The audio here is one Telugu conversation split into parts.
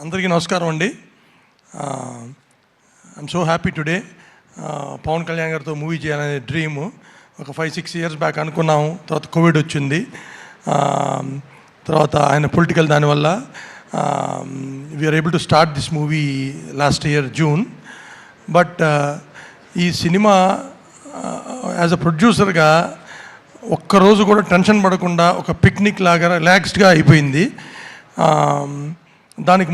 అందరికీ నమస్కారం అండి. I'm so happy today. Pawan Kalyan గారితో మూవీ చేయాలనే డ్రీమ్ ఒక 5-6 ఇయర్స్ బ్యాక్ అనుకున్నాము. తర్వాత కోవిడ్ వచ్చింది. తర్వాత ఆయన పొలిటికల్ దానివల్ల we're able to start this movie last year June. But ఈ సినిమా యాజ్ అ ప్రొడ్యూసర్గా ఒక్కరోజు కూడా టెన్షన్ పడకుండా ఒక పిక్నిక్ లాగా రిలాక్స్డ్గా అయిపోయింది. దానికి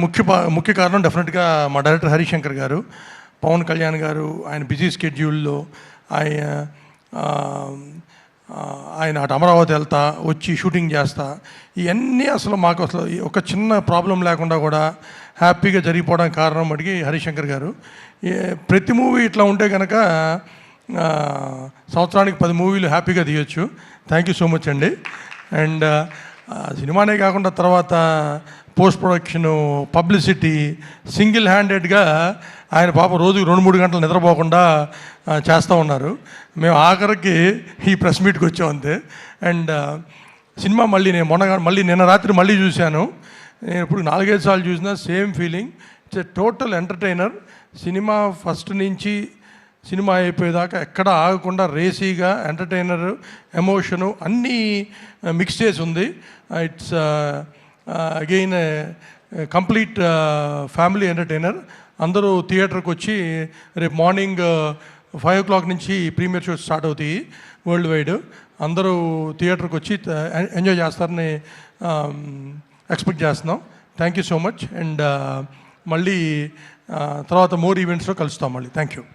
ముఖ్య కారణం డెఫినెట్గా మా డైరెక్టర్ హరిశంకర్ గారు. పవన్ కళ్యాణ్ గారు ఆయన బిజీ స్కెడ్యూల్లో ఆయన అటు అమరావతి వెళ్తా వచ్చి షూటింగ్ చేస్తా ఇవన్నీ అసలు మాకు అసలు ఒక చిన్న ప్రాబ్లం లేకుండా కూడా హ్యాపీగా జరిగిపోవడానికి కారణం అడిగి హరిశంకర్ గారు. ప్రతి మూవీ ఇట్లా ఉంటే కనుక సంవత్సరానికి 10 మూవీలు హ్యాపీగా తీయొచ్చు. థ్యాంక్ యూ సో మచ్ అండి. అండ్ సినిమానే కాకుండా తర్వాత పోస్ట్ ప్రొడక్షను, పబ్లిసిటీ సింగిల్ హ్యాండెడ్గా ఆయన పాప రోజుకి 2-3 గంటలు నిద్రపోకుండా చేస్తూ ఉన్నారు. మేము ఆఖరికి ఈ ప్రెస్ మీట్కి వచ్చాం అంతే. అండ్ సినిమా మళ్ళీ నిన్న రాత్రి మళ్ళీ చూశాను. నేను ఇప్పుడు 4-5 సార్లు చూసినా same feeling. It's a total entertainer. Cinema first నుంచి సినిమా అయిపోయేదాకా ఎక్కడ ఆగకుండా రేసీగా ఎంటర్టైనర్, ఎమోషను అన్నీ మిక్స్ చేసి ఉంది. It's again complete family entertainer. అందరూ థియేటర్కి వచ్చి రేపు మార్నింగ్ 5 o'clock నుంచి ప్రీమియర్ షోస్ స్టార్ట్ అవుతాయి వరల్డ్ వైడ్. అందరూ థియేటర్కి వచ్చి ఎంజాయ్ చేస్తారని ఎక్స్పెక్ట్ చేస్తున్నాం. Thank you so much. And మళ్ళీ తర్వాత మోర్ ఈవెంట్స్లో కలుస్తాం మళ్ళీ. Thank you.